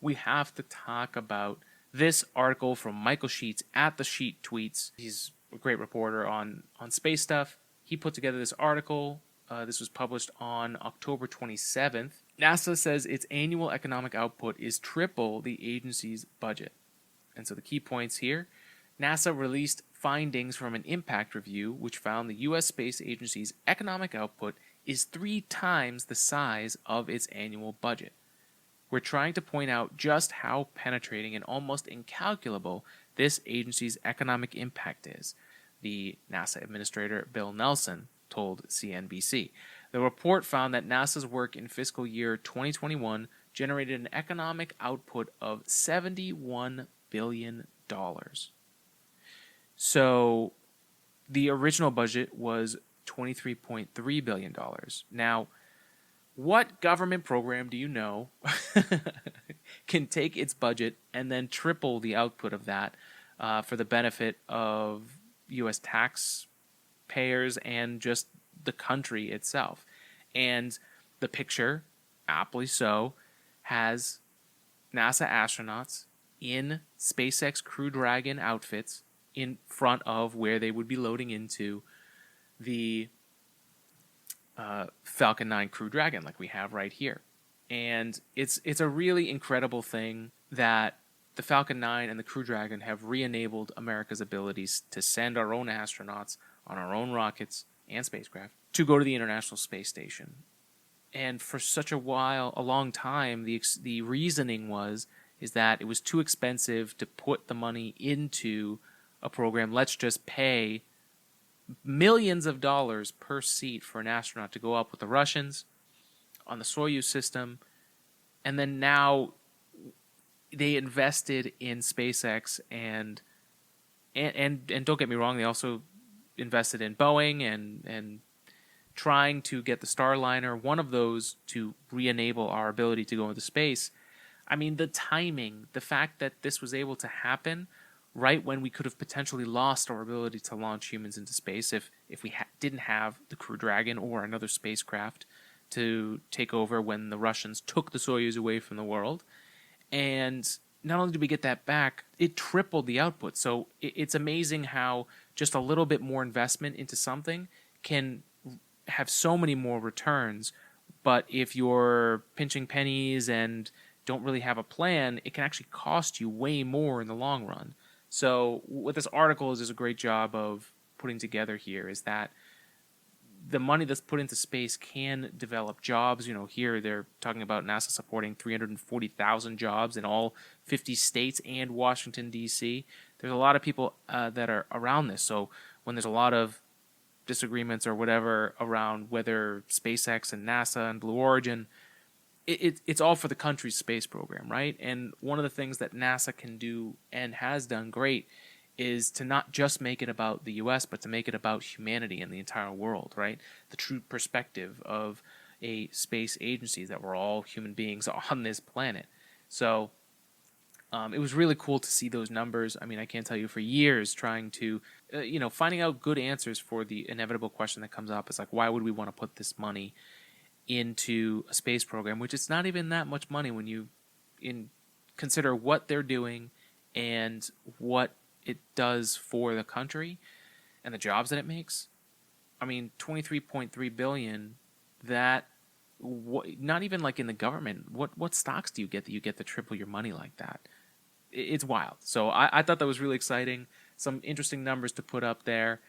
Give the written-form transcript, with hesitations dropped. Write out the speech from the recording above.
we have to talk about this article from Michael Sheets at The Sheet Tweets. He's a great reporter on space stuff. He put together this article. This was published on October 27th. NASA says its annual economic output is triple the agency's budget. And so the key points here: NASA released findings from an impact review which found the U.S. Space Agency's economic output is 3 times the size of its annual budget. We're trying to point out just how penetrating and almost incalculable this agency's economic impact is, the NASA Administrator Bill Nelson told CNBC. The report found that NASA's work in fiscal year 2021 generated an economic output of $71 billion. So the original budget was $23.3 billion. Now, what government program do you know can take its budget and then triple the output of that for the benefit of U.S. taxpayers and just the country itself? And the picture, aptly so, has NASA astronauts in SpaceX Crew Dragon outfits in front of where they would be loading into the Falcon 9 Crew Dragon, like we have right here. And it's a really incredible thing that the Falcon 9 and the Crew Dragon have re-enabled America's abilities to send our own astronauts on our own rockets and spacecraft to go to the International Space Station. And for such a long time, the reasoning is that it was too expensive to put the money into a program. Let's just pay millions of dollars per seat for an astronaut to go up with the Russians on the Soyuz system. And then now they invested in SpaceX and don't get me wrong, they also invested in Boeing and trying to get the Starliner, one of those, to re-enable our ability to go into space. I mean, the timing, the fact that this was able to happen right when we could have potentially lost our ability to launch humans into space if we didn't have the Crew Dragon or another spacecraft to take over when the Russians took the Soyuz away from the world. And not only did we get that back, it tripled the output. So it's amazing how just a little bit more investment into something can have so many more returns. But if you're pinching pennies and don't really have a plan, it can actually cost you way more in the long run. So what this article is a great job of putting together here is that the money that's put into space can develop jobs. You know, here they're talking about NASA supporting 340,000 jobs in all 50 states and Washington, D.C. There's a lot of people that are around this. So when there's a lot of disagreements or whatever around whether SpaceX and NASA and Blue Origin, it's all for the country's space program, right? And one of the things that NASA can do and has done great is to not just make it about the U.S., but to make it about humanity and the entire world, right? The true perspective of a space agency, that we're all human beings on this planet. So it was really cool to see those numbers. I mean, I can't tell you, for years trying to, finding out good answers for the inevitable question that comes up is like, why would we want to put this money into a space program, which it's not even that much money when you consider what they're doing and what it does for the country and the jobs that it makes. I mean, $23.3 billion, not even like in the government, what stocks do you get that you get to triple your money like that? It's wild. So I thought that was really exciting. Some interesting numbers to put up there.